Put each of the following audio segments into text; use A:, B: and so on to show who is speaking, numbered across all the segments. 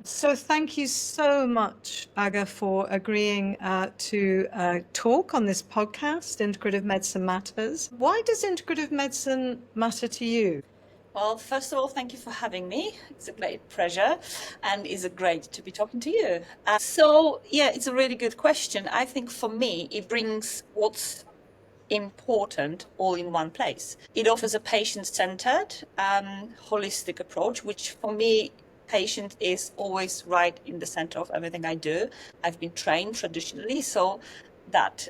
A: So thank you so much, Aga, for agreeing to talk on this podcast, Integrative Medicine Matters. Why does integrative medicine matter to you?
B: Well, first of all, thank you for having me. It's a great pleasure and it's a great to be talking to you. Yeah, it's a really good question. I think for me, it brings what's important all in one place. It offers a patient-centered, holistic approach, which for me, patient is always right in the center of everything I do. I've been trained traditionally, so that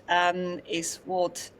B: is what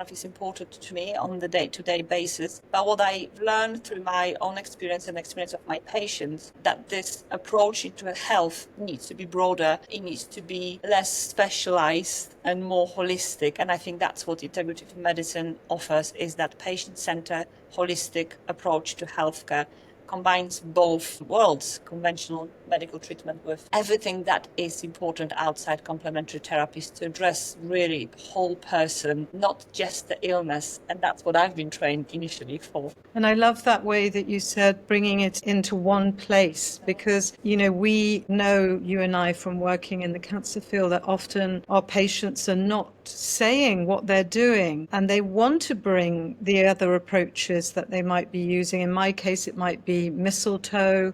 B: is important to me on the day-to-day basis. But what I've learned through my own experience and experience of my patients, that this approach into health needs to be broader, it needs to be less specialized and more holistic. And I think that's what integrative medicine offers, is that patient-centered, holistic approach to healthcare. Combines both worlds, conventional medical treatment with everything that is important outside complementary therapies to address really whole person, not just the illness. And that's what I've been trained initially for.
A: And I love that way that you said bringing it into one place, because, we know, you and I, from working in the cancer field, that often our patients are not saying what they're doing and they want to bring the other approaches that they might be using. In my case, it might be mistletoe,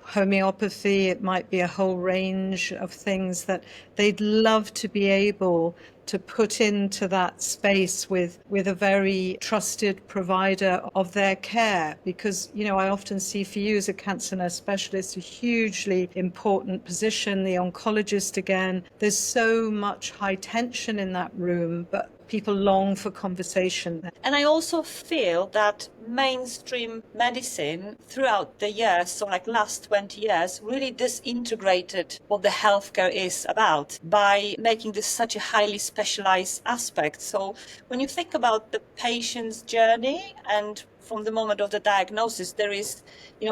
A: homeopathy, it might be a whole range of things that they'd love to be able to put into that space with a very trusted provider of their care. Because, I often see, for you as a cancer nurse specialist, a hugely important position, the oncologist again. There's so much high tension in that room, but people long for conversation.
B: And I also feel that mainstream medicine throughout the years, so like last 20 years, really disintegrated what the healthcare is about by making this such a highly specialized aspect. So when you think about the patient's journey, and from the moment of the diagnosis, there is,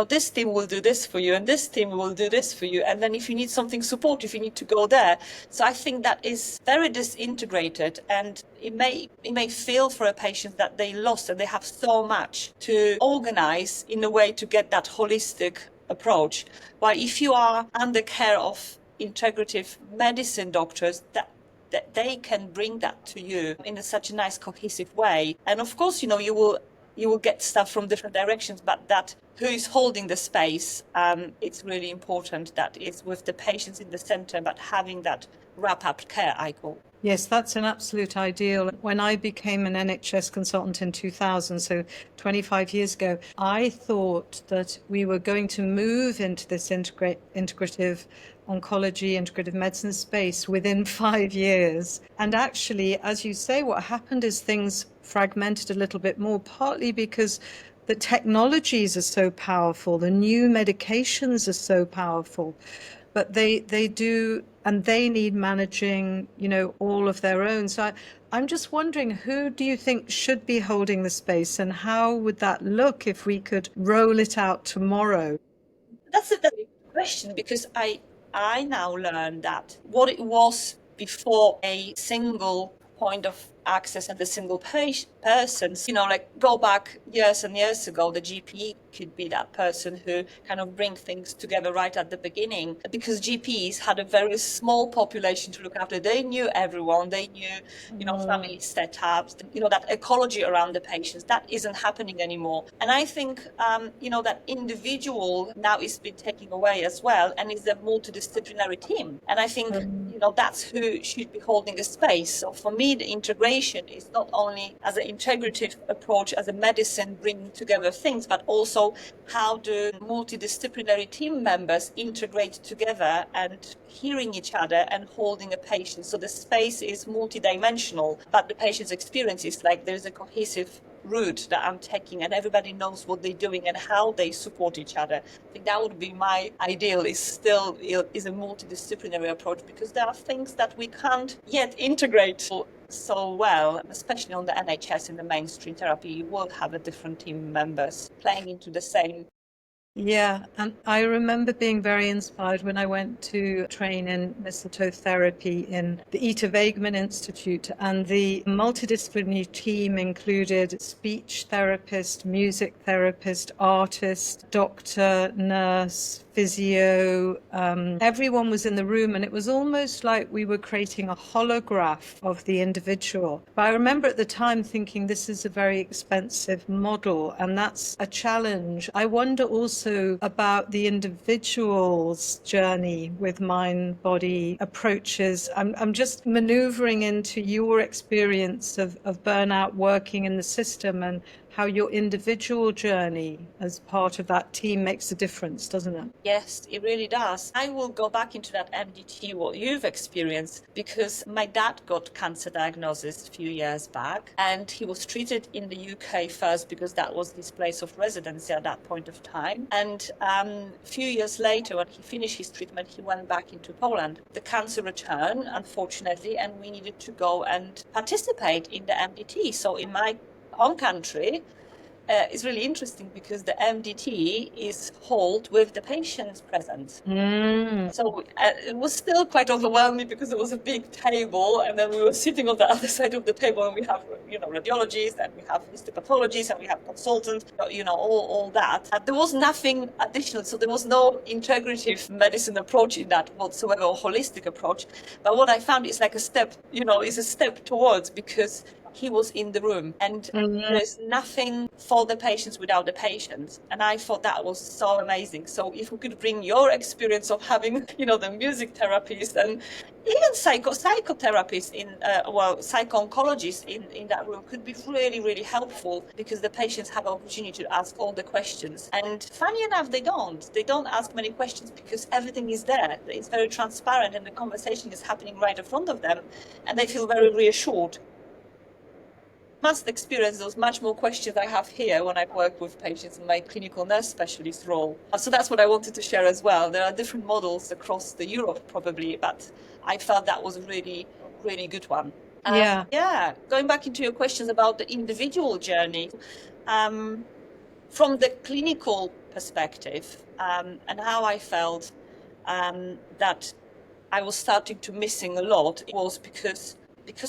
B: this team will do this for you and this team will do this for you. And then if you need something supportive, you need to go there. So I think that is very disintegrated, and it may feel for a patient that they lost and they have so much to organize in a way to get that holistic approach. While if you are under care of integrative medicine doctors, that they can bring that to you in such a nice cohesive way. And of course, you will get stuff from different directions, but that who is holding the space, it's really important that it's with the patients in the center, but having that wrap-up care, I call.
A: Yes, that's an absolute ideal. When I became an NHS consultant in 2000, so 25 years ago, I thought that we were going to move into this integrative oncology, integrative medicine space within 5 years. And actually, as you say, what happened is things fragmented a little bit more, partly because the technologies are so powerful, the new medications are so powerful, but they do, and they need managing, all of their own. So I'm just wondering, who do you think should be holding the space, and how would that look if we could roll it out tomorrow?
B: That's a very good question, because I now learn that what it was before a single point of access and a single person, like go back years and years ago, the GP could be that person who kind of bring things together right at the beginning, because GPs had a very small population to look after. They knew everyone, they knew, family setups, that ecology around the patients. That isn't happening anymore. And I think, that individual now is being taken away as well, and is a multidisciplinary team. And I think, that's who should be holding a space. So for me, the integration is not only as an integrative approach, as a medicine bringing together things, but also how do multidisciplinary team members integrate together and hearing each other and holding a patient. So the space is multidimensional, but the patient's experience is like there's a cohesive route that I'm taking, and everybody knows what they're doing and how they support each other. I think that would be my ideal, is a multidisciplinary approach, because there are things that we can't yet integrate so well, especially on the NHS. In the mainstream therapy, you will have a different team members playing into the same
A: Yeah, and I remember being very inspired when I went to train in mistletoe therapy in the Ita Wegemann Institute, and the multidisciplinary team included speech therapist, music therapist, artist, doctor, nurse, physio. Everyone was in the room, and it was almost like we were creating a holograph of the individual. But I remember at the time thinking this is a very expensive model, and that's a challenge. I wonder also about the individual's journey with mind body approaches. I'm just maneuvering into your experience of burnout working in the system and how your individual journey as part of that team makes a difference, doesn't it?
B: Yes, it really does. I will go back into that MDT, what you've experienced, because my dad got cancer diagnosis a few years back, and he was treated in the UK first because that was his place of residency at that point of time. And a few years later, when he finished his treatment, he went back into Poland. The cancer returned, unfortunately, and we needed to go and participate in the MDT. So in my home country, it's really interesting because the MDT is held with the patients present. So it was still quite overwhelming because it was a big table, and then we were sitting on the other side of the table, and we have, radiologists, and we have histopathologists, and we have consultants, all that. There was nothing additional, so there was no integrative medicine approach in that whatsoever, or holistic approach. But what I found is like a step, is a step towards, because he was in the room, and there's nothing for the patients without the patients. And I thought that was so amazing. So if we could bring your experience of having, the music therapists and even psychotherapists psycho-oncologists in that room could be really, really helpful, because the patients have an opportunity to ask all the questions. And funny enough, they don't ask many questions because everything is there. It's very transparent, and the conversation is happening right in front of them, and they feel very reassured. Must experience those much more questions I have here when I work with patients in my clinical nurse specialist role. So that's what I wanted to share as well. There are different models across the Europe probably, but I felt that was a really, really good one.
A: Yeah.
B: Going back into your questions about the individual journey, from the clinical perspective, and how I felt that I was starting to missing a lot, it was because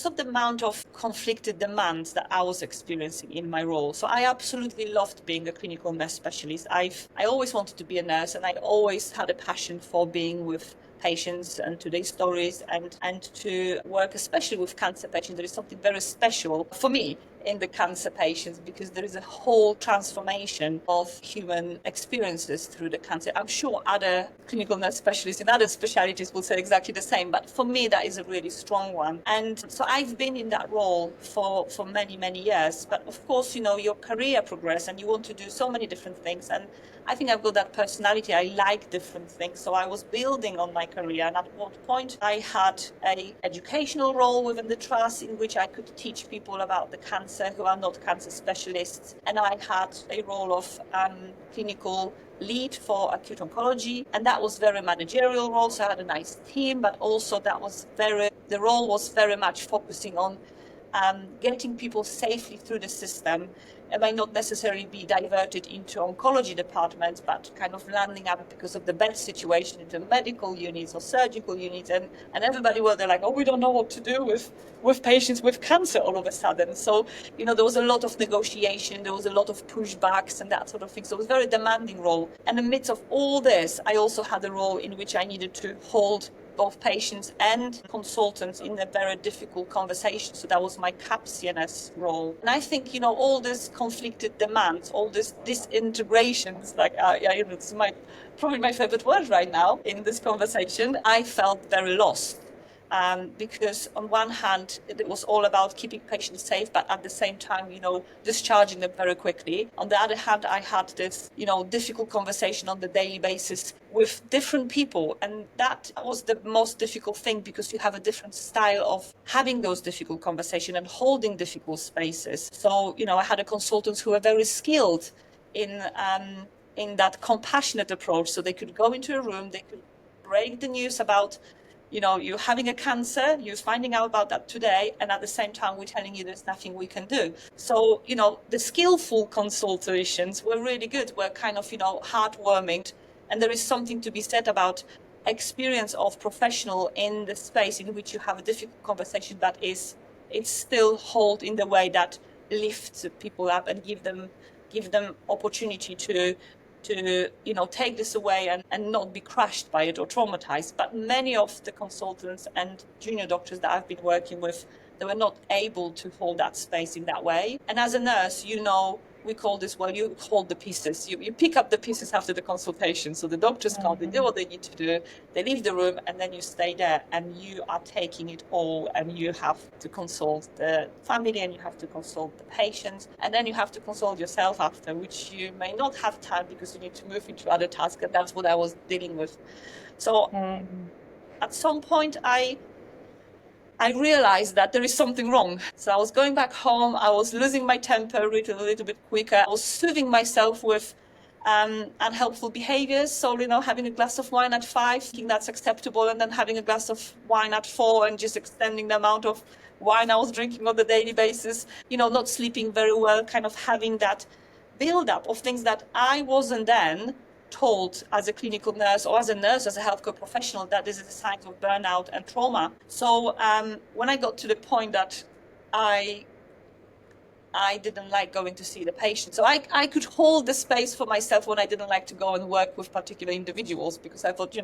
B: of the amount of conflicted demands that I was experiencing in my role. So I absolutely loved being a clinical nurse specialist. I always wanted to be a nurse, and I always had a passion for being with patients and today's stories, and to work especially with cancer patients. There is something very special for me in the cancer patients, because there is a whole transformation of human experiences through the cancer. I'm sure other clinical nurse specialists in other specialties will say exactly the same, but for me that is a really strong one. And so I've been in that role for many, many years. But of course, your career progresses and you want to do so many different things. And I think I've got that personality. I like different things. So I was building on my career, and at one point I had an educational role within the trust in which I could teach people about the cancer who are not cancer specialists. And I had a role of clinical lead for acute oncology, and that was very managerial role. So I had a nice team, but also the role was very much focusing on getting people safely through the system. It might not necessarily be diverted into oncology departments, but kind of landing up, because of the bed situation, into medical units or surgical units, and everybody they're like, oh, we don't know what to do with patients with cancer all of a sudden. So, there was a lot of negotiation, there was a lot of pushbacks and that sort of thing. So it was a very demanding role. And in the midst of all this, I also had a role in which I needed to hold both patients and consultants in a very difficult conversation. So that was my CAP CNS role. And I think, all this conflicted demands, all this disintegrations, it's probably my favorite word right now in this conversation. I felt very lost. Because on one hand, it was all about keeping patients safe, but at the same time, discharging them very quickly. On the other hand, I had this, difficult conversation on the daily basis with different people. And that was the most difficult thing, because you have a different style of having those difficult conversations and holding difficult spaces. So, I had consultants who were very skilled in that compassionate approach. So they could go into a room, they could break the news about you're having a cancer, you're finding out about that today, and at the same time, we're telling you there's nothing we can do. So, the skillful consultations were really good, were kind of, heartwarming. And there is something to be said about experience of professional in the space in which you have a difficult conversation, but it's still hold in the way that lifts people up and give them opportunity to take this away and not be crushed by it or traumatized. But many of the consultants and junior doctors that I've been working with, they were not able to hold that space in that way. And as a nurse, we call this, you hold the pieces. You pick up the pieces after the consultation. So the doctors come, they do what they need to do, they leave the room, and then you stay there and you are taking it all, and you have to consult the family and you have to consult the patients, and then you have to consult yourself after, which you may not have time because you need to move into other tasks, and that's what I was dealing with. So at some point I realized that there is something wrong. So I was going back home, I was losing my temper a little bit quicker. I was soothing myself with unhelpful behaviors. So, having a glass of wine at 5, thinking that's acceptable, and then having a glass of wine at 4 and just extending the amount of wine I was drinking on a daily basis, not sleeping very well, kind of having that build-up of things that I wasn't then told as a clinical nurse or as a nurse, as a healthcare professional, that this is a sign of burnout and trauma. So when I got to the point that I didn't like going to see the patient. So I could hold the space for myself when I didn't like to go and work with particular individuals, because I thought,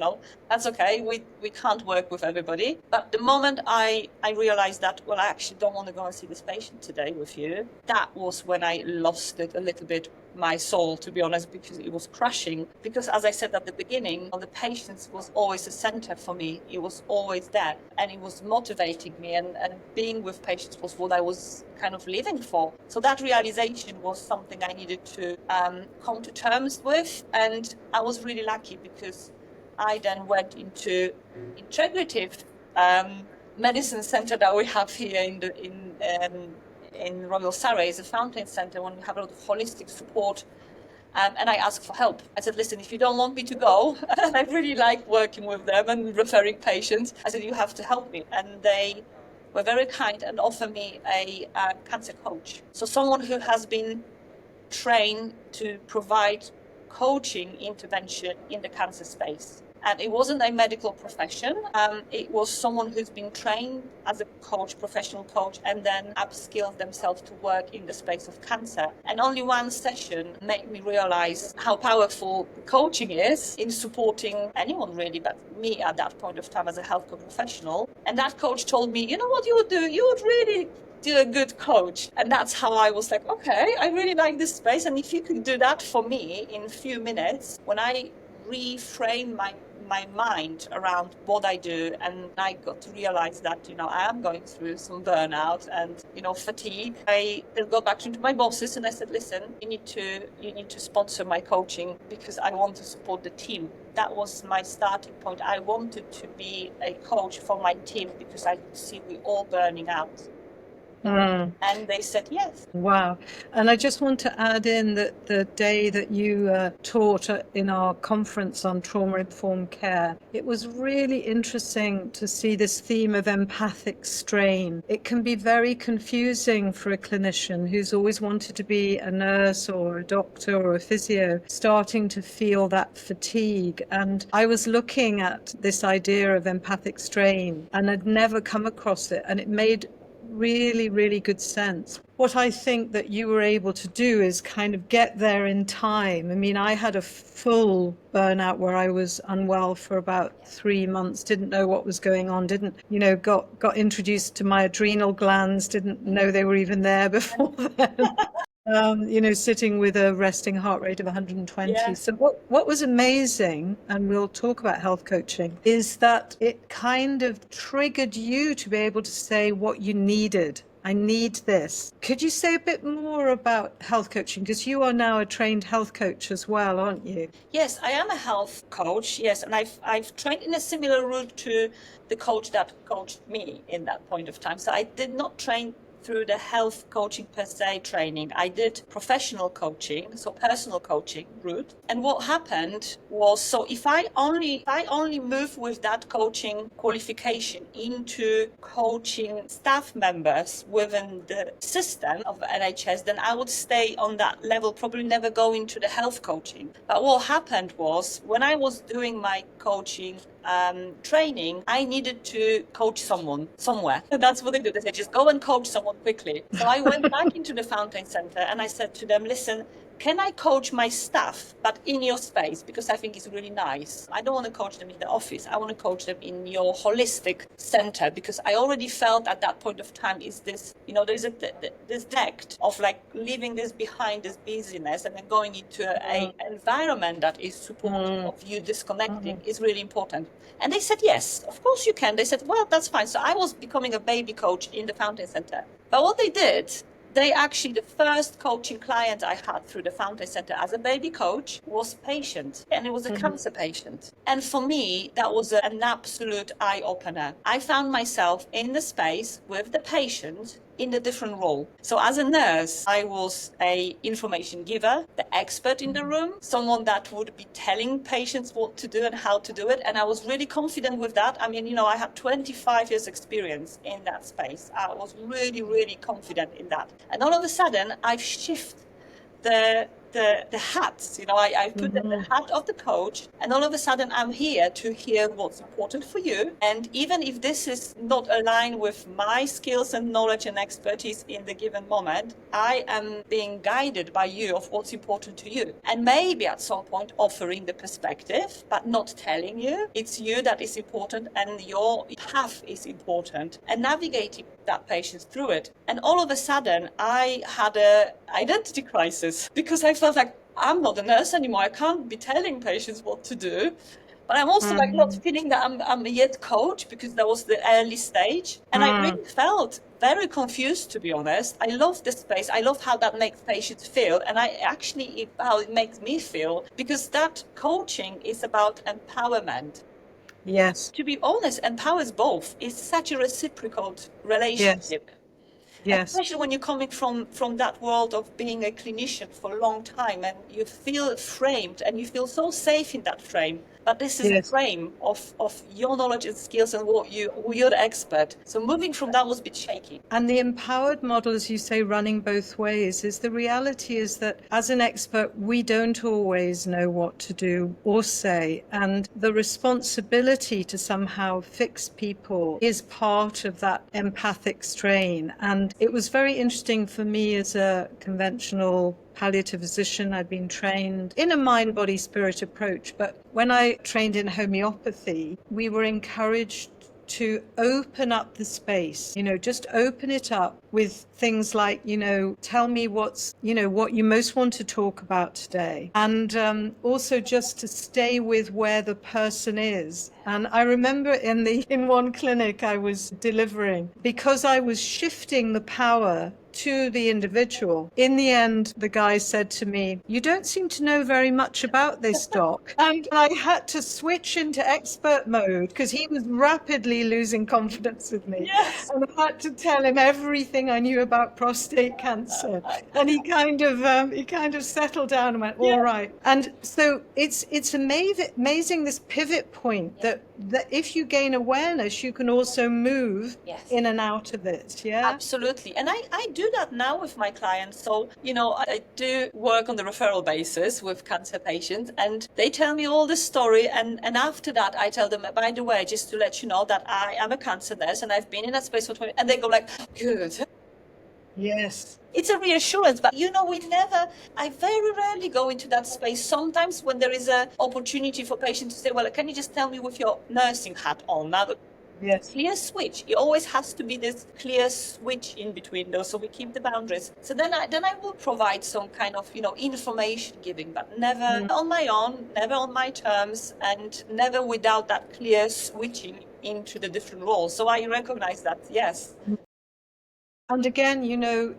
B: that's okay. We can't work with everybody. But the moment I realized that, I actually don't want to go and see this patient today with you, that was when I lost it a little bit, my soul, to be honest, because it was crushing. Because as I said at the beginning, the patients was always a center for me. It was always there, and it was motivating me, and being with patients was what I was kind of living for. So that realization was something I needed to come to terms with, and I was really lucky because I then went into Integrative Medicine Center that we have here in Royal Surrey. Is a fountain center when we have a lot of holistic support. And I asked for help. I said, listen, if you don't want me to go, I really like working with them and referring patients. I said, you have to help me. And they were very kind and offered me a cancer coach. So someone who has been trained to provide coaching intervention in the cancer space. And it wasn't a medical profession. It was someone who's been trained as a coach, professional coach, and then upskilled themselves to work in the space of cancer. And only one session made me realize how powerful coaching is in supporting anyone really, but me at that point of time as a healthcare professional. And that coach told me, you know what you would do? You would really do a good coach. And that's how I was like, okay, I really like this space. And if you could do that for me in a few minutes, when I reframe my mind around what I do, and I got to realize that I am going through some burnout and fatigue. I then got back into my bosses and I said, listen, you need to sponsor my coaching because I want to support the team. That was my starting point. I wanted to be a coach for my team because I could see we all burning out. And they said yes.
A: Wow. And I just want to add in that the day that you taught in our conference on trauma-informed care, it was really interesting to see this theme of empathic strain. It can be very confusing for a clinician who's always wanted to be a nurse or a doctor or a physio, starting to feel that fatigue. And I was looking at this idea of empathic strain and had never come across it, and it made really, really good sense. What I think that you were able to do is kind of get there in time. I mean, I had a full burnout where I was unwell for about 3 months, didn't know what was going on, got introduced to my adrenal glands, didn't know they were even there before then. Sitting with a resting heart rate of 120. Yeah. So what was amazing, and we'll talk about health coaching, is that it kind of triggered you to be able to say what you needed. I need this. Could you say a bit more about health coaching? Because you are now a trained health coach as well, aren't you?
B: Yes, I am a health coach, yes. And I've trained in a similar route to the coach that coached me in that point of time. So I did not train through the health coaching per se training. I did professional coaching, so personal coaching route. And what happened was, so if I only move with that coaching qualification into coaching staff members within the system of NHS, then I would stay on that level, probably never go into the health coaching. But what happened was, when I was doing my coaching training, I needed to coach someone somewhere. And that's what they do. They say, just go and coach someone quickly. So I went back into the Fountain Center and I said to them, listen, can I coach my staff, but in your space? Because I think it's really nice. I don't want to coach them in the office. I want to coach them in your holistic center, because I already felt at that point of time is this, there's this depth of like leaving this behind, this busyness, and then going into a environment that is supportive of you disconnecting is really important. And they said, yes, of course you can. They said, well, that's fine. So I was becoming a baby coach in the Fountain Center. But what they did, the first coaching client I had through the Fountain Center as a baby coach was a patient, and it was a cancer patient. And for me, that was an absolute eye-opener. I found myself in the space with the patient in a different role. So as a nurse, I was a information giver, the expert in the room, someone that would be telling patients what to do and how to do it. And I was really confident with that. I mean, I had 25 years experience in that space. I was really, really confident in that. And all of a sudden, I've shifted the hats, I put the hat of the coach, and all of a sudden I'm here to hear what's important for you. And even if this is not aligned with my skills and knowledge and expertise in the given moment, I am being guided by you of what's important to you. And maybe at some point offering the perspective, but not telling you. It's you that is important, and your path is important, and navigating that patient through it. And all of a sudden I had an identity crisis, because I felt like I'm not a nurse anymore. I can't be telling patients what to do. But I'm also like not feeling that I'm a yet coach, because that was the early stage. And I really felt very confused, to be honest. I love the space. I love how that makes patients feel. And how it makes me feel, because that coaching is about empowerment.
A: Yes.
B: To be honest, empowers both. It's such a reciprocal relationship.
A: Yes.
B: Especially when you're coming from that world of being a clinician for a long time, and you feel framed and you feel so safe in that frame. But this is a frame of your knowledge and skills and you're the expert. So moving from that was a bit shaky.
A: And the empowered model, as you say, running both ways, is the reality is that as an expert, we don't always know what to do or say. And the responsibility to somehow fix people is part of that empathic strain. And it was very interesting for me as a conventional palliative physician. I'd been trained in a mind, body, spirit approach. But when I trained in homeopathy, we were encouraged to open up the space, just open it up with things like, tell me what you most want to talk about today. And also just to stay with where the person is. And I remember in one clinic I was delivering, because I was shifting the power to the individual. In the end, the guy said to me, "You don't seem to know very much about this, doc." And I had to switch into expert mode, because he was rapidly losing confidence with me.
B: Yes.
A: And I had to tell him everything I knew about prostate cancer. And he kind of settled down and went, all right. And so it's amazing this pivot point that if you gain awareness, you can also move in and out of it. Yeah.
B: Absolutely. And I do that now with my clients. So, I do work on the referral basis with cancer patients, and they tell me all the story. And after that, I tell them, by the way, just to let you know that I am a cancer nurse and I've been in that space for 20, and they go like, good.
A: Yes.
B: It's a reassurance, but I very rarely go into that space. Sometimes when there is an opportunity for patients to say, well, can you just tell me with your nursing hat on? Now,
A: Yes.
B: Clear switch. It always has to be this clear switch in between those, so we keep the boundaries. So then I will provide some kind of, information giving, but never on my own, never on my terms, and never without that clear switching into the different roles. So I recognize that, yes.
A: And again,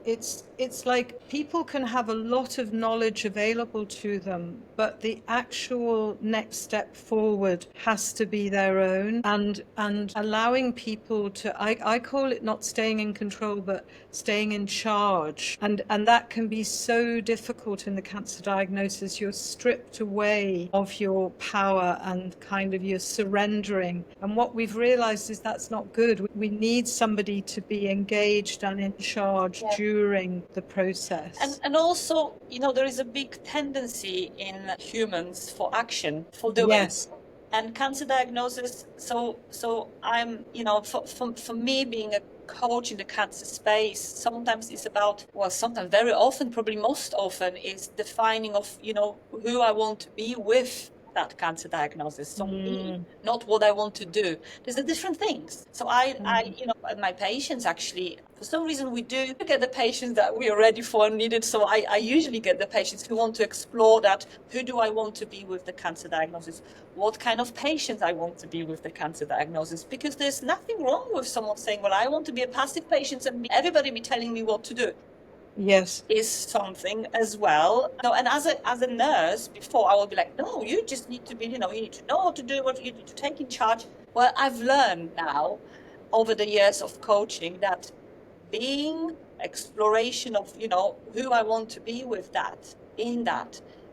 A: it's like people can have a lot of knowledge available to them, but the actual next step forward has to be their own, and allowing people to, I call it not staying in control, but staying in charge. And that can be so difficult in the cancer diagnosis. You're stripped away of your power and kind of you're surrendering. And what we've realized is that's not good. We need somebody to be engaged and in charge during the process.
B: And also, there is a big tendency in humans for action, for doing.
A: Yes.
B: And cancer diagnosis, so I'm, for me being a coach in the cancer space, sometimes it's about, well, sometimes, very often, probably most often, is defining of, who I want to be with that cancer diagnosis. So me, not what I want to do. There's the different things. So my patients actually, for some reason, we do get the patients that we are ready for and needed. So I usually get the patients who want to explore that. Who do I want to be with the cancer diagnosis? What kind of patient I want to be with the cancer diagnosis? Because there's nothing wrong with someone saying, well, I want to be a passive patient and everybody be telling me what to do.
A: Yes.
B: Is something as well. No, and as a nurse, before I would be like, no, you just need to be, you need to know what to do, what you need to take in charge. Well, I've learned now over the years of coaching that being exploration of, who I want to be with that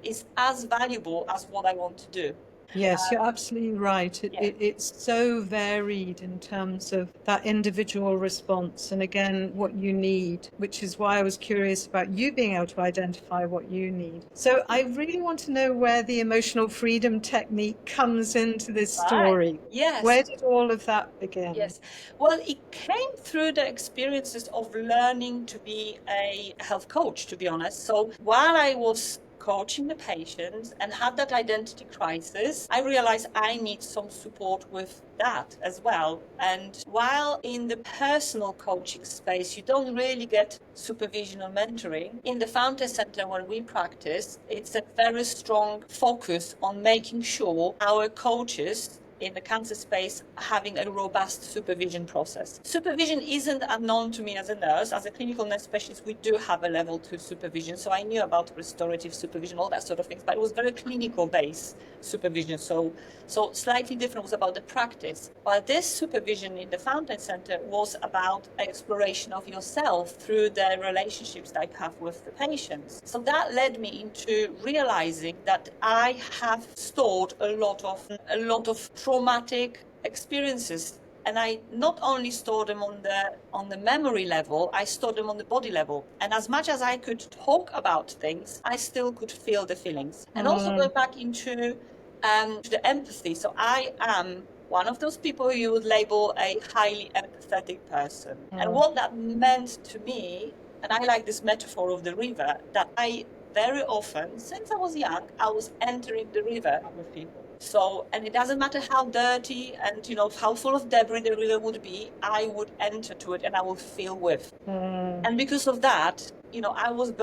B: is as valuable as what I want to do.
A: Yes, you're absolutely right. It's so varied in terms of that individual response and again, what you need, which is why I was curious about you being able to identify what you need. So I really want to know where the emotional freedom technique comes into this story.
B: Right. Yes.
A: Where did all of that begin?
B: Yes. Well, it came through the experiences of learning to be a health coach, to be honest. So while I was coaching the patients and had that identity crisis, I realized I need some support with that as well. And while in the personal coaching space, you don't really get supervision or mentoring, in the Fountain Center where we practice, it's a very strong focus on making sure our coaches in the cancer space having a robust supervision process. Supervision isn't unknown to me as a nurse. As a clinical nurse specialist, we do have a level 2 supervision. So I knew about restorative supervision, all that sort of things, but it was very clinical based supervision. So slightly different was about the practice. While this supervision in the Fountain Center was about exploration of yourself through the relationships that I have with the patients. So that led me into realizing that I have stored a lot of traumatic experiences, and I not only stored them on the memory level, I stored them on the body level. And as much as I could talk about things, I still could feel the feelings. And also go back into the empathy. So I am one of those people who you would label a highly empathetic person. And what that meant to me, and I like this metaphor of the river, that I very often, since I was young, I was entering the river with people. So, and it doesn't matter how dirty and, how full of debris the river would be, I would enter to it and I would feel with. And because of that, I was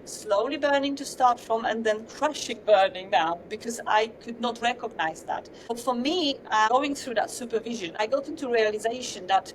B: slowly burning to start from, and then crushing burning down because I could not recognize that. But for me, going through that supervision, I got into realization that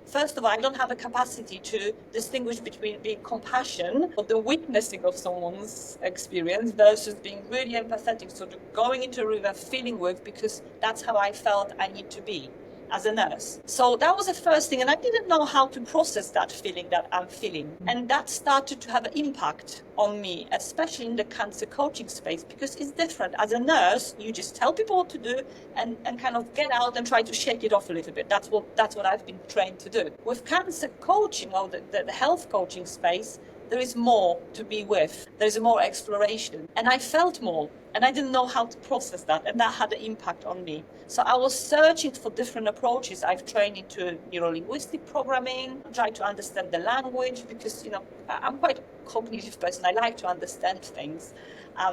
B: first of all, I don't have a capacity to distinguish between being compassion or the witnessing of someone's experience versus being really empathetic. So going into a river, feeling with, because that's how I felt I need to be as a nurse. So that was the first thing. And I didn't know how to process that feeling that I'm feeling. And that started to have an impact on me, especially in the cancer coaching space, because it's different. As a nurse, you just tell people what to do and kind of get out and try to shake it off a little bit. That's what I've been trained to do. With cancer coaching or the health coaching space, there is more to be with. There's more exploration. And I felt more. And I didn't know how to process that. And that had an impact on me. So I was searching for different approaches. I've trained into neuro-linguistic programming, tried to understand the language because, I'm quite a cognitive person. I like to understand things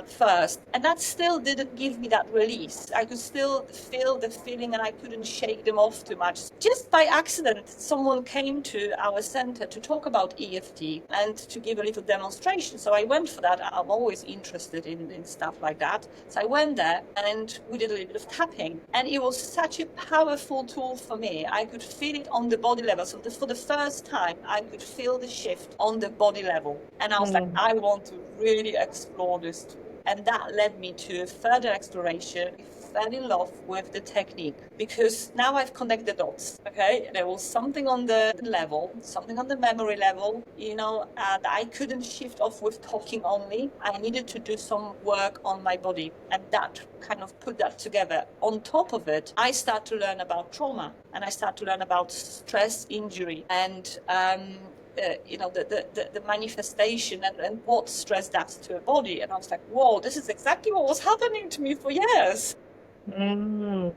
B: first. And that still didn't give me that release. I could still feel the feeling and I couldn't shake them off too much. Just by accident, someone came to our center to talk about EFT and to give a little demonstration. So I went for that. I'm always interested in stuff like that. that. So I went there and we did a little bit of tapping, and it was such a powerful tool for me. I could feel it on the body level. So for the first time, I could feel the shift on the body level. And I was like, I want to really explore this tool. And that led me to further exploration. I fell in love with the technique because now I've connected the dots. Okay, there was something on the level, something on the memory level, that I couldn't shift off with talking only. I needed to do some work on my body, and that kind of put that together. On top of it, I start to learn about trauma, and I start to learn about stress injury, and the manifestation and what stress does to a body. And I was like, whoa, this is exactly what was happening to me for years. And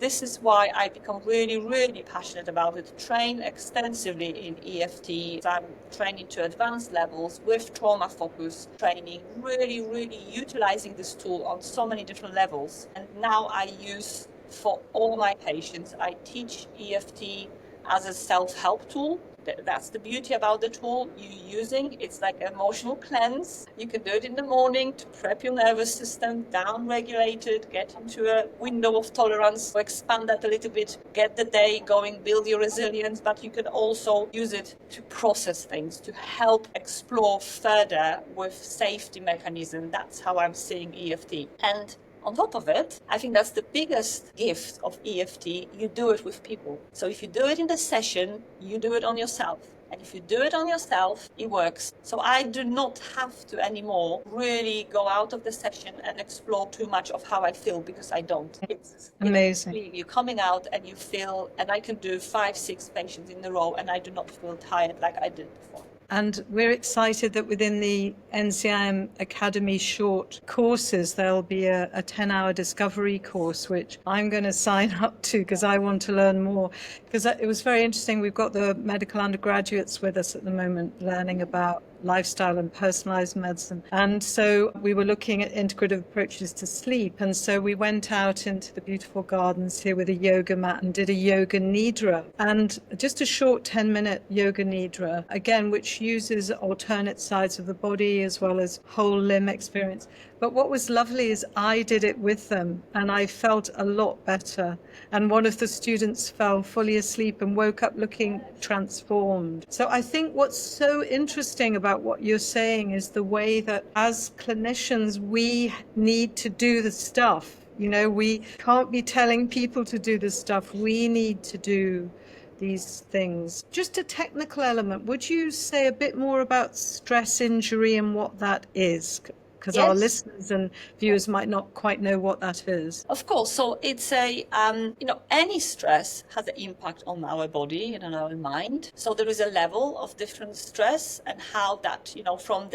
B: this is why I become really, really passionate about it. Train extensively in EFT. I'm training to advanced levels with trauma focus training, really, really utilizing this tool on so many different levels. And now I use for all my patients, I teach EFT as a self-help tool. That's the beauty about the tool you're using. It's like an emotional cleanse. You can do it in the morning to prep your nervous system, down-regulate it, get into a window of tolerance, expand that a little bit, get the day going, build your resilience, but you can also use it to process things, to help explore further with safety mechanism. That's how I'm seeing EFT. And on top of it, I think that's the biggest gift of EFT. You do it with people. So if you do it in the session, you do it on yourself. And if you do it on yourself, it works. So I do not have to anymore really go out of the session and explore too much of how I feel, because I don't. It's
A: amazing.
B: You're coming out and you feel, and I can do 5-6 patients in a row and I do not feel tired like I did before.
A: And we're excited that within the NCIM Academy short courses, there'll be a 10-hour discovery course, which I'm going to sign up to because I want to learn more. Because it was very interesting. We've got the medical undergraduates with us at the moment learning about lifestyle and personalized medicine. And so we were looking at integrative approaches to sleep. And so we went out into the beautiful gardens here with a yoga mat and did a yoga nidra. And just a short 10-minute yoga nidra, again, which uses alternate sides of the body as well as whole limb experience. But what was lovely is I did it with them and I felt a lot better. And one of the students fell fully asleep and woke up looking transformed. So I think what's so interesting about what you're saying is the way that as clinicians, we need to do the stuff. We can't be telling people to do the stuff. We need to do these things. Just a technical element. Would you say a bit more about stress injury and what that is? Because our listeners and viewers might not quite know what that is.
B: Of course. So it's any stress has an impact on our body and on our mind. So there is a level of different stress and how that, from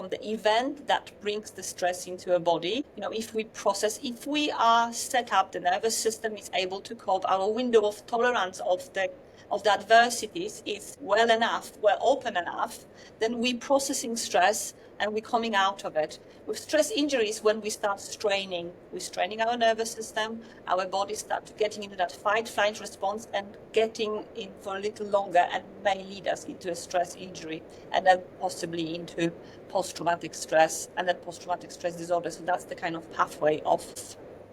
B: the event that brings the stress into a body, if we are set up, the nervous system is able to cope, our window of tolerance of the adversities is well open enough, then we're processing stress and we're coming out of it. With stress injuries, when we start straining, we're straining our nervous system, our body starts getting into that fight-flight response and getting in for a little longer, and may lead us into a stress injury and then possibly into post-traumatic stress and then post-traumatic stress disorder. So that's the kind of pathway of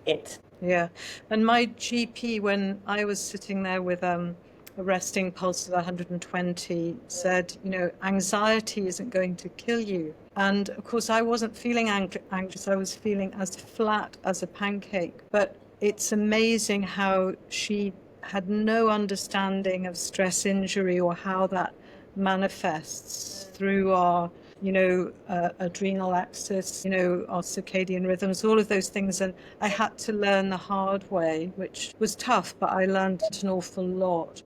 B: it.
A: Yeah. And my GP, when I was sitting there with a resting pulse of 120, said, anxiety isn't going to kill you. And of course, I wasn't feeling anxious. I was feeling as flat as a pancake. But it's amazing how she had no understanding of stress injury or how that manifests through our adrenal axis, our circadian rhythms, all of those things. And I had to learn the hard way, which was tough, but I learned an awful lot.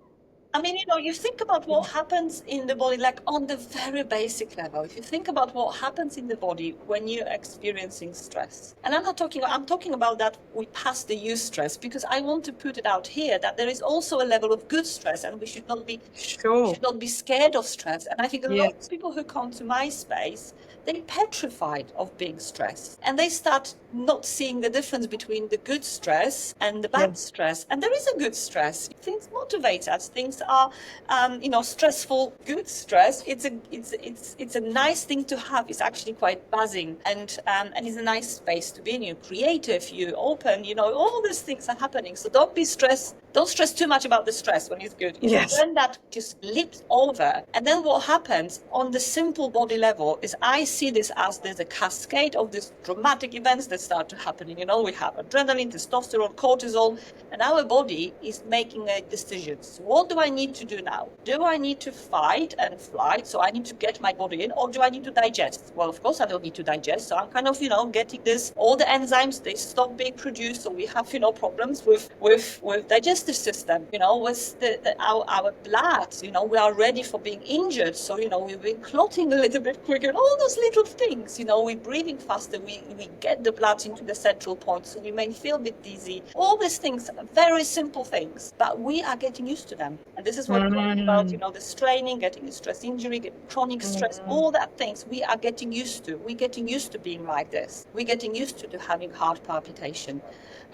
B: I mean, you think about what happens in the body, like on the very basic level. If you think about what happens in the body when you're experiencing stress, and I'm talking about that we pass the eustress, because I want to put it out here that there is also a level of good stress, and we should not be scared of stress. And I think a lot of people who come to my space, they're petrified of being stressed, and they start not seeing the difference between the good stress and the bad stress. And there is a good stress. Things motivate us. Things are, stressful, good stress. It's a nice thing to have. It's actually quite buzzing, and it's a nice space to be in. You're creative, you open, all these things are happening. So don't be stressed. Don't stress too much about the stress when it's good.
A: Yes.
B: When that just leaps over, and then what happens on the simple body level is I see this as there's a cascade of these dramatic events that start to happen. We have adrenaline, testosterone, cortisol, and our body is making decisions. What do I need to do now? Do I need to fight and flight? So I need to get my body in, or do I need to digest? Well, of course I don't need to digest. So I'm kind of, getting this, all the enzymes, they stop being produced. So we have, problems with digestive system, with our blood, we are ready for being injured. So, we've been clotting a little bit quicker, and all those little things, we're breathing faster, we get the blood into the central point, so we may feel a bit dizzy. All these things are very simple things, but we are getting used to them. And this is what we're talking about, the straining, getting stress injury, getting chronic stress, all that things we are getting used to. We're getting used to being like this. We're getting used to having heart palpitation.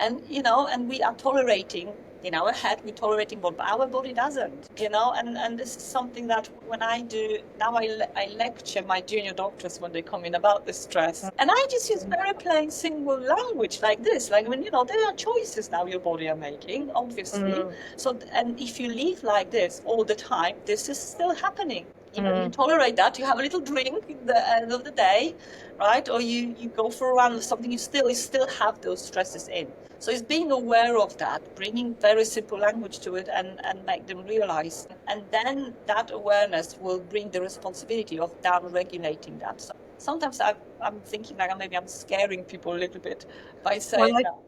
B: And, and we are tolerating, in our head, we're tolerating what our body doesn't, and this is something that when I do, now I lecture my junior doctors when they come in about the stress. And I just use very plain, simple language like this. Like, there are choices now your body are making, obviously. So, and if you live like this all the time, this is still happening. You tolerate that, you have a little drink at the end of the day, right? Or you go for a run or something, you still have those stresses in. So it's being aware of that, bringing very simple language to it and make them realize. And then that awareness will bring the responsibility of down-regulating that. So sometimes I'm thinking like maybe I'm scaring people a little bit by saying that.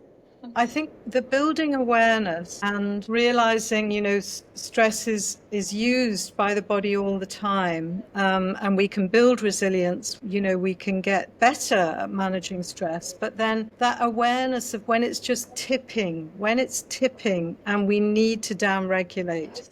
A: I think the building awareness and realizing, stress is used by the body all the time, and we can build resilience, we can get better at managing stress, but then that awareness of when it's just tipping, and we need to down-regulate.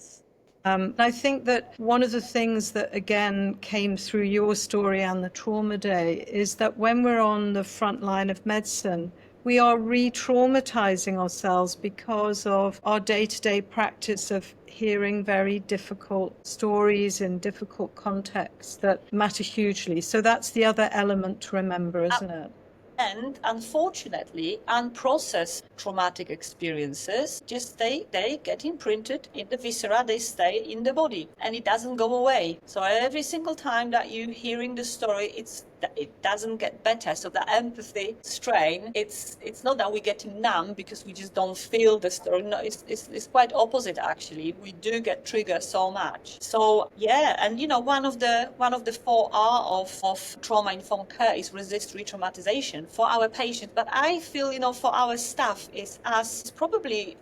A: I think that one of the things that, again, came through your story and the Trauma Day is that when we're on the front line of medicine, we are re-traumatizing ourselves because of our day-to-day practice of hearing very difficult stories in difficult contexts that matter hugely. So that's the other element to remember, isn't it?
B: And unfortunately, unprocessed traumatic experiences, they get imprinted in the viscera, they stay in the body, and it doesn't go away. So every single time that you're hearing the story, it doesn't get better. So the empathy strain, it's not that we're getting numb because we just don't feel the story. No, it's quite opposite actually. We do get triggered so much. So yeah, and one of the 4R of trauma-informed care is resist re-traumatization for our patients. But I feel, for our staff is probably,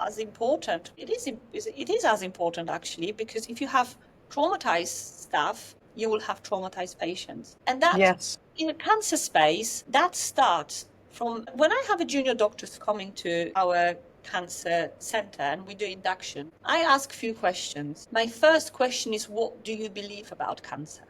B: as important. It is as important actually, because if you have traumatized staff, you will have traumatized patients. And that,
A: yes,
B: in a cancer space, that starts from when I have a junior doctors coming to our cancer center and we do induction, I ask a few questions. My first question is, what do you believe about cancer?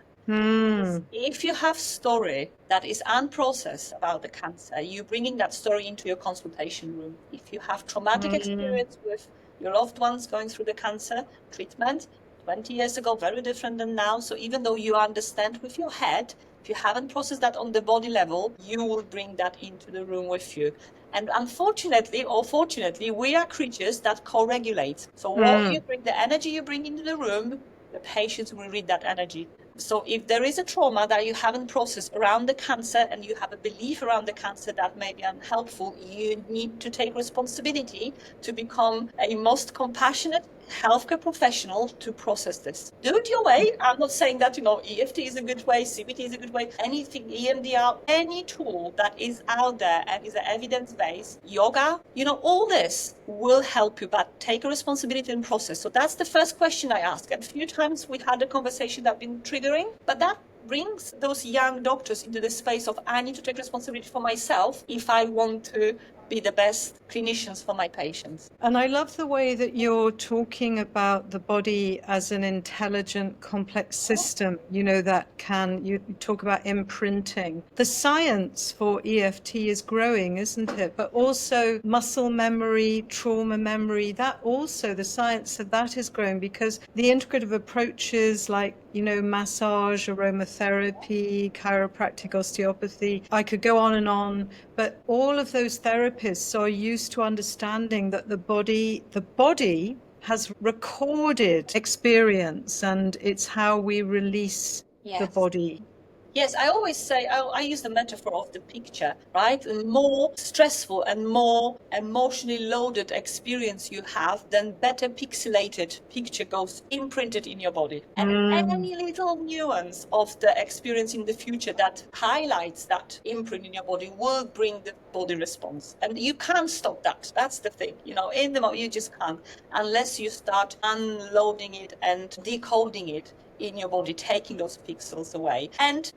B: If you have story that is unprocessed about the cancer, you're bringing that story into your consultation room. If you have traumatic experience with your loved ones going through the cancer treatment, 20 years ago, very different than now. So even though you understand with your head, if you haven't processed that on the body level, you will bring that into the room with you. And unfortunately, or fortunately, we are creatures that co-regulate. So what you bring, the energy you bring into the room, the patients will read that energy. So if there is a trauma that you haven't processed around the cancer and you have a belief around the cancer that may be unhelpful, you need to take responsibility to become a most compassionate healthcare professional to process this. Do it your way. I'm not saying that, EFT is a good way, CBT is a good way, anything, EMDR, any tool that is out there and is evidence-based, yoga, all this will help you, but take a responsibility and process. So that's the first question I ask. And a few times we had a conversation that's been triggering, but that brings those young doctors into the space of, I need to take responsibility for myself if I want to be the best clinicians for my patients.
A: And I love the way that you're talking about the body as an intelligent, complex system, that you talk about imprinting. The science for EFT is growing, isn't it? But also muscle memory, trauma memory, that also, the science of that is growing, because the integrative approaches like, massage, aromatherapy, chiropractic, osteopathy, I could go on and on, but all of those therapists are used to understanding that the body has recorded experience, and it's how we release the body.
B: Yes, I always say, I use the metaphor of the picture, right? The more stressful and more emotionally loaded experience you have, then better pixelated picture goes imprinted in your body. And any little nuance of the experience in the future that highlights that imprint in your body will bring the body response. And you can't stop that. That's the thing. In the moment, you just can't, unless you start unloading it and decoding it in your body, taking those pixels away. And,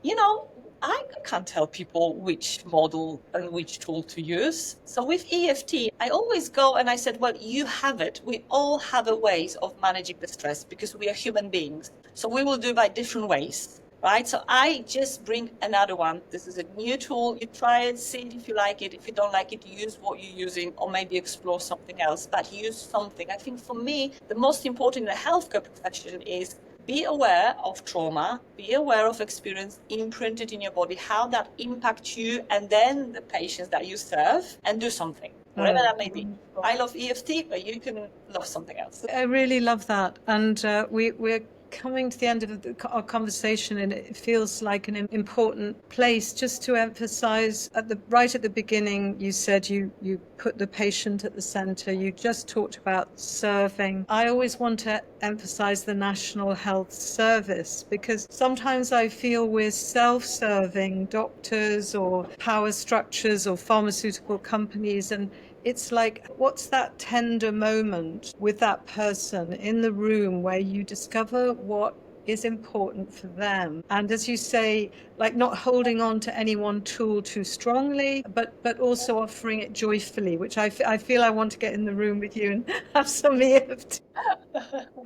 B: I can't tell people which model and which tool to use. So with EFT, I always go and I said, well, you have it. We all have a ways of managing the stress because we are human beings. So we will do it by different ways. Right? So I just bring another one. This is a new tool. You try it, see it if you like it. If you don't like it, use what you're using, or maybe explore something else, but use something. I think for me, the most important in the healthcare profession is be aware of trauma, be aware of experience imprinted in your body, how that impacts you and then the patients that you serve, and do something, whatever that may be. I love EFT, but you can love something else.
A: I really love that. And we're coming to the end of our conversation, and it feels like an important place just to emphasize right at the beginning. You said you put the patient at the center. You just talked about serving. I always want to emphasize the National Health Service, because sometimes I feel we're self-serving, doctors or power structures or pharmaceutical companies, and it's like, what's that tender moment with that person in the room where you discover what is important for them? And as you say, like not holding on to any one tool too strongly, but also offering it joyfully, which I feel I want to get in the room with you and have some EFT.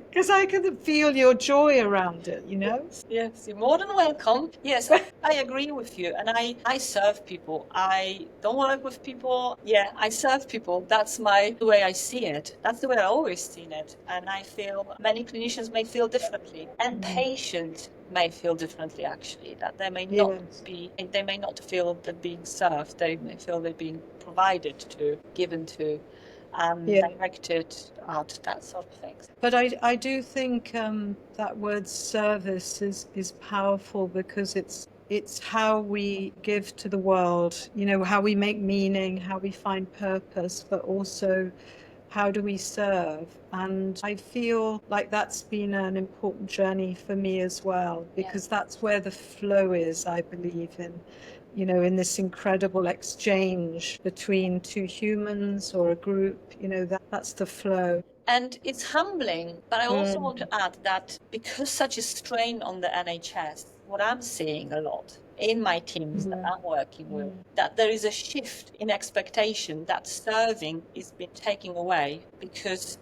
A: Because I can feel your joy around it,
B: Yes, you're more than welcome. Yes, I agree with you. And I serve people. I don't work with people. Yeah, I serve people. That's the way I see it. That's the way I always seen it. And I feel many clinicians may feel differently. And patients may feel differently, actually, that they may not feel they're being served. They may feel they're being provided to, given to, directed at, that sort of thing.
A: But I do think that word service is powerful, because it's how we give to the world, how we make meaning, how we find purpose, but also how do we serve? And I feel like that's been an important journey for me as well, because that's where the flow is, I believe, in this incredible exchange between two humans or a group, that's the flow.
B: And it's humbling, but I also want to add that because such a strain on the NHS, what I'm seeing a lot in my teams that I'm working with, that there is a shift in expectation that serving is being taken away because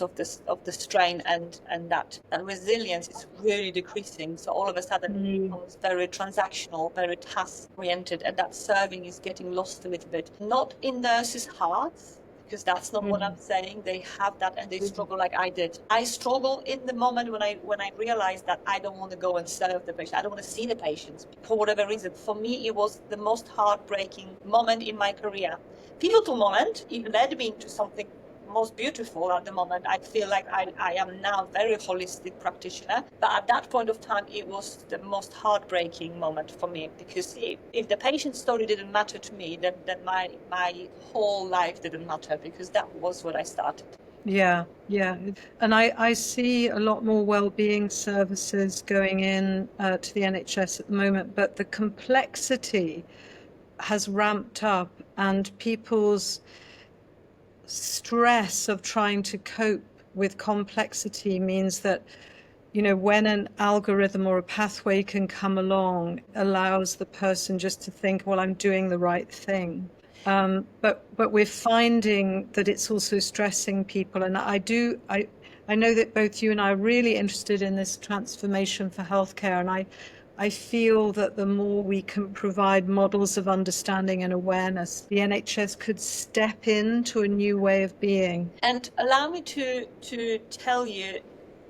B: of the strain, and that resilience is really decreasing. So all of a sudden it becomes very transactional, very task oriented, and that serving is getting lost a little bit. Not in nurses' hearts, because that's not what I'm saying. They have that and they struggle like I did. I struggle in the moment when I realized that I don't want to go and serve the patient. I don't want to see the patients for whatever reason. For me, it was the most heartbreaking moment in my career. Pivotal moment. It led me into something most beautiful at the moment. I feel like I am now a very holistic practitioner, but at that point of time it was the most heartbreaking moment for me, because if the patient's story didn't matter to me, then my whole life didn't matter, because that was what I started.
A: Yeah. And I see a lot more wellbeing services going in to the NHS at the moment, but the complexity has ramped up, and people's stress of trying to cope with complexity means that, when an algorithm or a pathway can come along, allows the person just to think, well, I'm doing the right thing. But we're finding that it's also stressing people. And I know that both you and I are really interested in this transformation for healthcare. And I feel that the more we can provide models of understanding and awareness, the NHS could step into a new way of being.
B: And allow me to tell you,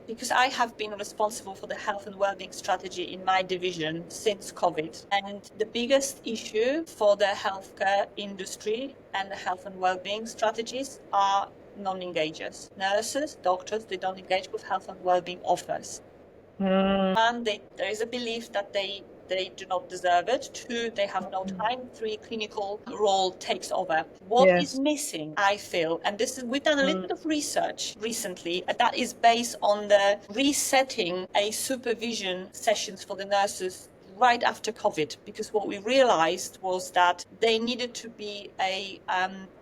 B: because I have been responsible for the health and wellbeing strategy in my division since COVID. And the biggest issue for the healthcare industry and the health and wellbeing strategies are non-engagers. Nurses, doctors, they don't engage with health and wellbeing offers. And there is a belief that they do not deserve it. 2, they have no time. 3, clinical role takes over. What is missing, I feel, and we've done a little bit of research recently, that is based on the resetting a supervision sessions for the nurses right after COVID, because what we realized was that they needed to be a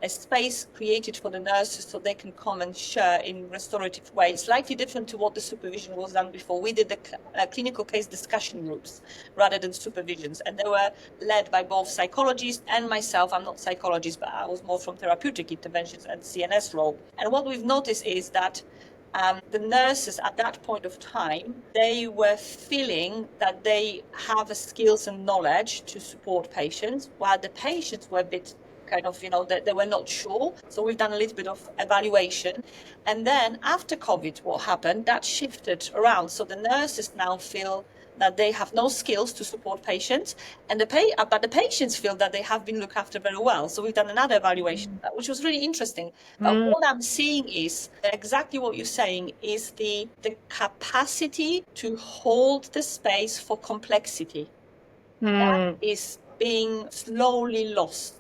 B: space created for the nurses so they can come and share in restorative ways, slightly different to what the supervision was done before. We did the clinical case discussion groups rather than supervisions, and they were led by both psychologists and myself. I'm not a psychologist, but I was more from therapeutic interventions and CNS role. And what we've noticed is that the nurses at that point of time, they were feeling that they have the skills and knowledge to support patients, while the patients were a bit kind of, they were not sure. So we've done a little bit of evaluation. And then after COVID, what happened, that shifted around. So the nurses now feel that they have no skills to support patients, and but the patients feel that they have been looked after very well. So we've done another evaluation, which was really interesting. But what I'm seeing is exactly what you're saying, is the capacity to hold the space for complexity. That is being slowly lost.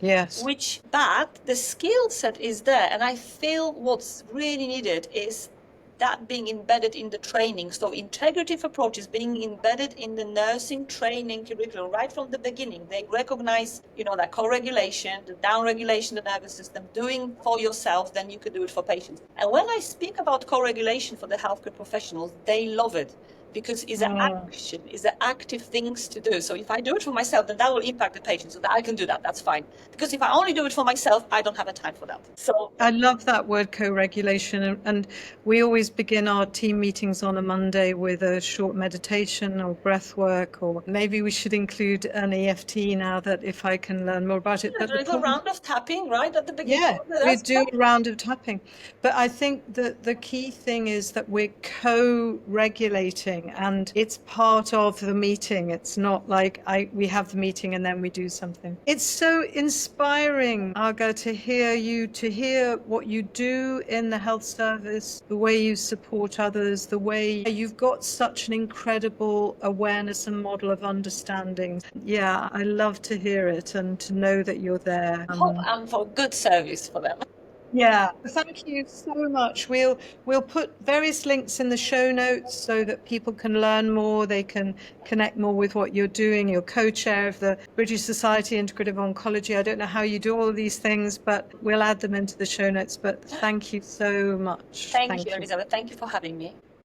A: Yes.
B: But the skill set is there. And I feel what's really needed is that being embedded in the training. So integrative approaches being embedded in the nursing training curriculum right from the beginning. They recognize, that co-regulation, the down-regulation, the nervous system, doing for yourself, then you can do it for patients. And when I speak about co-regulation for the healthcare professionals, they love it, because it's an action, it's an active things to do. So if I do it for myself, then that will impact the patient, so that I can do that. That's fine. Because if I only do it for myself, I don't have a time for that. So
A: I love that word, co-regulation. And we always begin our team meetings on a Monday with a short meditation or breath work, or maybe we should include an EFT now, that if I can learn more about it.
B: But a little round of tapping right at the beginning.
A: Yeah, we do a round of tapping. But I think that the key thing is that we're co-regulating, and it's part of the meeting. It's not like we have the meeting and then we do something. It's so inspiring, Aga, to hear what you do in the health service, the way you support others, the way you've got such an incredible awareness and model of understanding. Yeah, I love to hear it and to know that you're there.
B: I hope I'm for good service for them.
A: Yeah, thank you so much. We'll put various links in the show notes so that people can learn more. They can connect more with what you're doing. You're co-chair of the British Society Integrative Oncology. I don't know how you do all of these things, but we'll add them into the show notes. But thank you so much.
B: Thank you, Elizabeth. Thank you for having me.